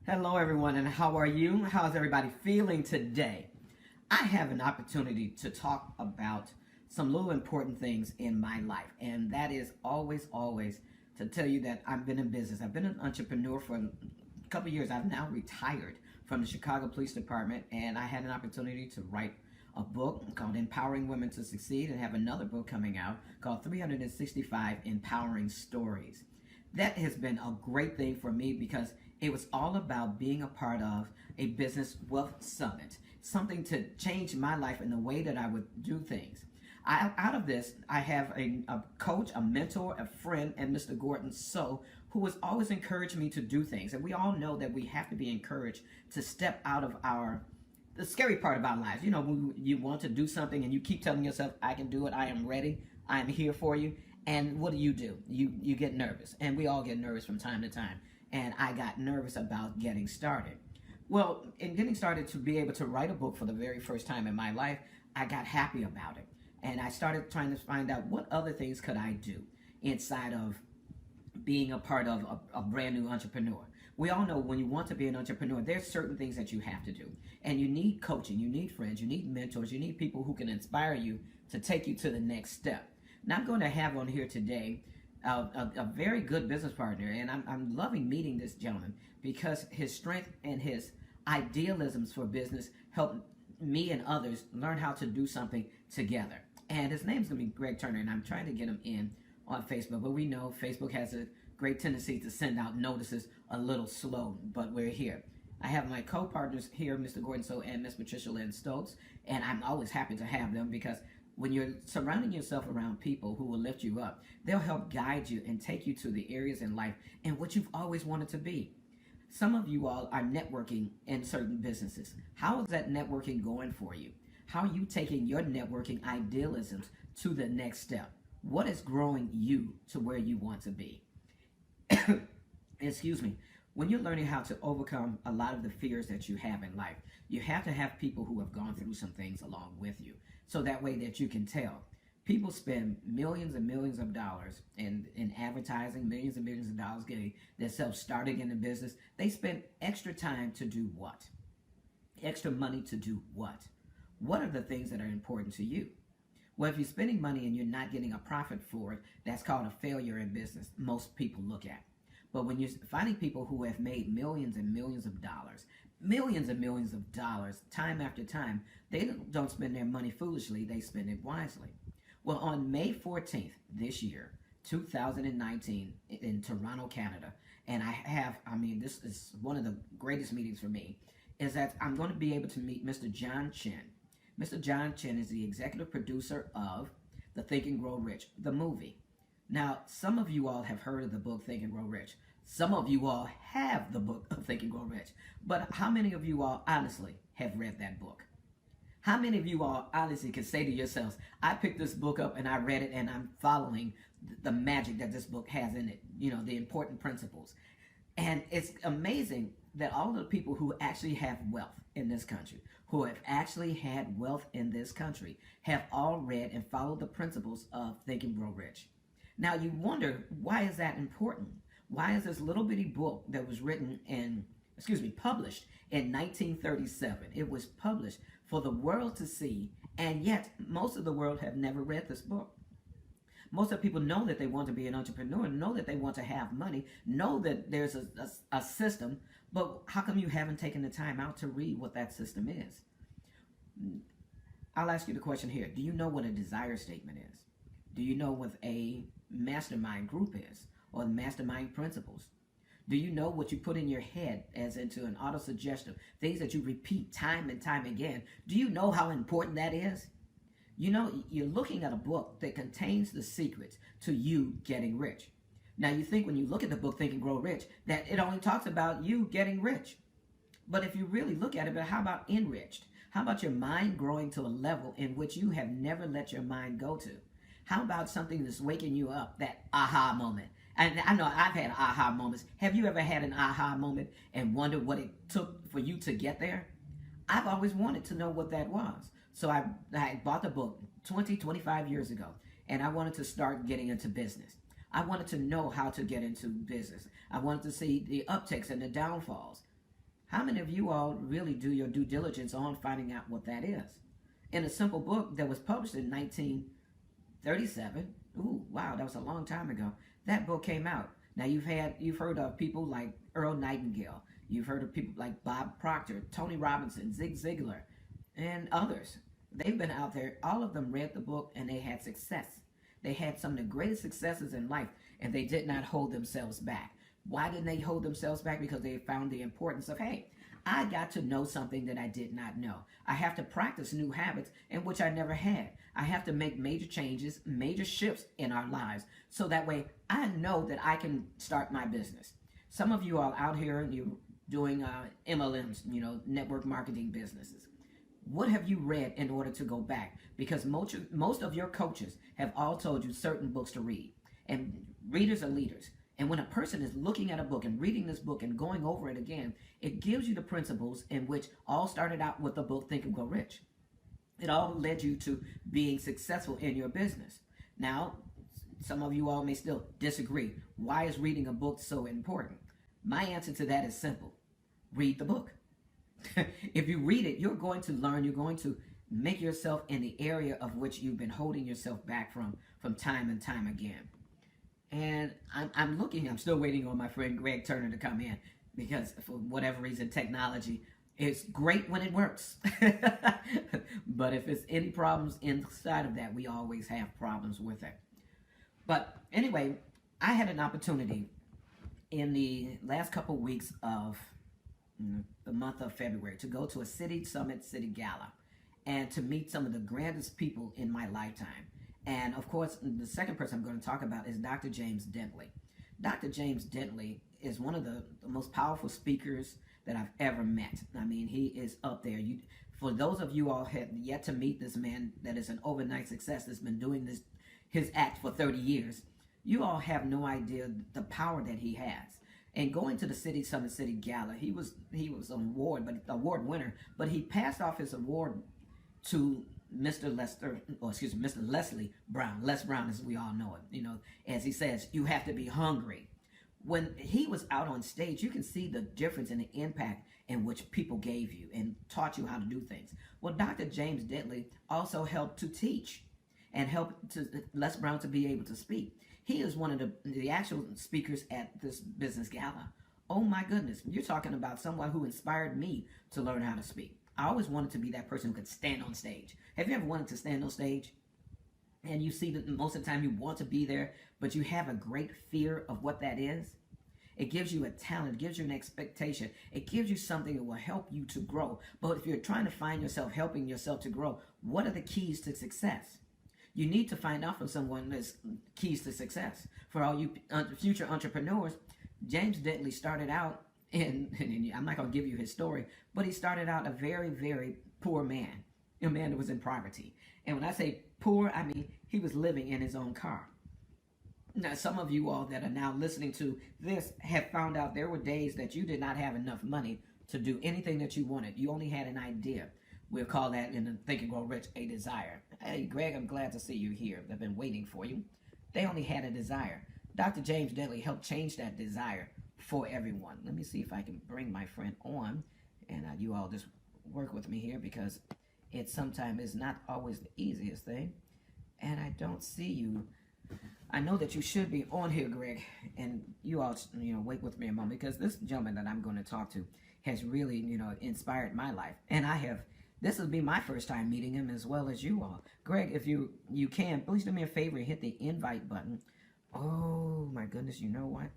Hello everyone, and how are you? How's everybody feeling today? I have an opportunity to talk about some little important things in my life, and that is always to tell you that I've been in business. I've been an entrepreneur for a couple of years. I've now retired from the Chicago Police Department, and I had an opportunity to write a book called Empowering Women to Succeed and have another book coming out called 365 Empowering Stories. That has been a great thing for me because it was all about being a part of a business wealth summit, something to change my life in the way that I would do things. Out of this, I have a coach, a mentor, a friend, and Mr. Gordon So, who has always encouraged me to do things. And we all know that we have to be encouraged to step out of the scary part of our lives. You know, when you want to do something and you keep telling yourself, I can do it, I am ready, I am here for you. And what do? You get nervous. And we all get nervous from time to time. And I got nervous about getting started. Well, in getting started to be able to write a book for the very first time in my life, I got happy about it. And I started trying to find out what other things could I do inside of being a part of a brand new entrepreneur. We all know when you want to be an entrepreneur, there's certain things that you have to do. And you need coaching, you need friends, you need mentors, you need people who can inspire you to take you to the next step. Now I'm going to have on here today a very good business partner, and I'm loving meeting this gentleman because his strength and his idealisms for business help me and others learn how to do something together. And his name's going to be Greg Turner, and I'm trying to get him in on Facebook, but we know Facebook has a great tendency to send out notices a little slow, but we're here. I have my co-partners here, Mr. Gordon So and Miss Patricia Lynn Stokes, and I'm always happy to have them because when you're surrounding yourself around people who will lift you up, they'll help guide you and take you to the areas in life and what you've always wanted to be. Some of you all are networking in certain businesses. How is that networking going for you? How are you taking your networking idealisms to the next step? What is growing you to where you want to be? Excuse me. When you're learning how to overcome a lot of the fears that you have in life, you have to have people who have gone through some things along with you. So that way that you can tell. People spend millions and millions of dollars in advertising, millions and millions of dollars getting themselves started in the business. They spend extra time to do what? Extra money to do what? What are the things that are important to you? Well, if you're spending money and you're not getting a profit for it, that's called a failure in business, most people look at. But when you're finding people who have made millions and millions of dollars, time after time, they don't spend their money foolishly, they spend it wisely. Well, on May 14th this year, 2019, in Toronto, Canada, and this is one of the greatest meetings for me, is that I'm going to be able to meet Mr. John Chen. Mr. John Chen is the executive producer of the Think and Grow Rich, the movie. Now, some of you all have heard of the book Think and Grow Rich. Some of you all have the book of Think and Grow Rich. But how many of you all honestly have read that book? How many of you all honestly can say to yourselves, I picked this book up and I read it and I'm following the magic that this book has in it, you know, the important principles. And it's amazing that all the people who actually have wealth in this country, who have actually had wealth in this country, have all read and followed the principles of Think and Grow Rich. Now you wonder, why is that important? Why is this little bitty book that was published in 1937? It was published for the world to see, and yet most of the world have never read this book. Most of the people know that they want to be an entrepreneur, know that they want to have money, know that there's a system, but how come you haven't taken the time out to read what that system is? I'll ask you the question here. Do you know what a desire statement is? Do you know what a mastermind group is, or the mastermind principles? Do you know what you put in your head as into an auto-suggestive, things that you repeat time and time again? Do you know how important that is? You know, you're looking at a book that contains the secrets to you getting rich. Now you think when you look at the book Think and Grow Rich that it only talks about you getting rich. But if you really look at it, but how about enriched? How about your mind growing to a level in which you have never let your mind go to? How about something that's waking you up, that aha moment? And I know I've had aha moments. Have you ever had an aha moment and wondered what it took for you to get there? I've always wanted to know what that was. So I bought the book 25 years ago, and I wanted to start getting into business. I wanted to know how to get into business. I wanted to see the upticks and the downfalls. How many of you all really do your due diligence on finding out what that is? In a simple book that was published in 1937, ooh, wow, that was a long time ago, that book came out. Now you've heard of people like Earl Nightingale. You've heard of people like Bob Proctor, Tony Robinson, Zig Ziglar, and others. They've been out there. All of them read the book and they had success. They had some of the greatest successes in life, and they did not hold themselves back. Why didn't they hold themselves back? Because they found the importance of, hey, I got to know something that I did not know. I have to practice new habits in which I never had. I have to make major changes, major shifts in our lives, so that way I know that I can start my business. Some of you are out here and you're doing MLMs, network marketing businesses. What have you read in order to go back? Because most of your coaches have all told you certain books to read. And readers are leaders. And when a person is looking at a book and reading this book and going over it again, it gives you the principles in which all started out with the book Think and Grow Rich. It all led you to being successful in your business. Now, some of you all may still disagree. Why is reading a book so important? My answer to that is simple. Read the book. If you read it, you're going to learn, you're going to make yourself in the area of which you've been holding yourself back from time and time again. And I'm still waiting on my friend Greg Turner to come in, because for whatever reason, technology is great when it works. But if it's any problems inside of that, we always have problems with it. But anyway, I had an opportunity in the last couple weeks of the month of February to go to a city summit, city gala, and to meet some of the grandest people in my lifetime. And of course, the second person I'm going to talk about is Dr. James Dentley. Dr. James Dentley is one of the most powerful speakers that I've ever met. I mean, he is up there. For those of you all have yet to meet this man that is an overnight success that's been doing his act for 30 years, you all have no idea the power that he has. And going to the City Summit City Gala, he was an award winner, but he passed off his award to Mr. Leslie Brown. Les Brown, as we all know it. As he says, you have to be hungry. When he was out on stage, you can see the difference in the impact in which people gave you and taught you how to do things. Well, Dr. James Dentley also helped to teach and helped Les Brown to be able to speak. He is one of the actual speakers at this business gala. Oh my goodness, you're talking about someone who inspired me to learn how to speak. I always wanted to be that person who could stand on stage. Have you ever wanted to stand on stage? And you see that most of the time you want to be there, but you have a great fear of what that is. It gives you a talent, it gives you an expectation. It gives you something that will help you to grow. But if you're trying to find yourself helping yourself to grow, what are the keys to success? You need to find out from someone that's keys to success. For all you future entrepreneurs, James Dentley started out and I'm not going to give you his story, but he started out a very, very poor man, a man that was in poverty. And when I say poor, I mean he was living in his own car. Now, some of you all that are now listening to this have found out there were days that you did not have enough money to do anything that you wanted. You only had an idea. We'll call that in the Think and Grow Rich a desire. Hey, Greg, I'm glad to see you here. They've been waiting for you. They only had a desire. Dr. James Dentley helped change that desire for everyone. Let me see if I can bring my friend on, and you all just work with me here, because it sometimes is not always the easiest thing, and I don't see you. I know that you should be on here, Greg, and you all, wait with me a moment, because this gentleman that I'm going to talk to has really, inspired my life, and this will be my first time meeting him as well as you all. Greg, if you can, please do me a favor and hit the invite button. Oh, my goodness, you know what?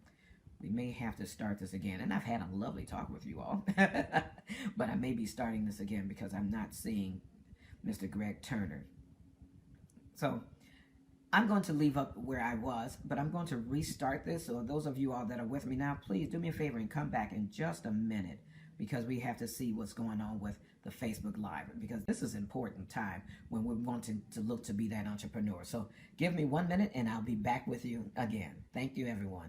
We may have to start this again. And I've had a lovely talk with you all. But I may be starting this again because I'm not seeing Mr. Greg Turner. So I'm going to leave up where I was, but I'm going to restart this. So those of you all that are with me now, please do me a favor and come back in just a minute, because we have to see what's going on with the Facebook Live, because this is an important time when we're wanting to look to be that entrepreneur. So give me 1 minute and I'll be back with you again. Thank you, everyone.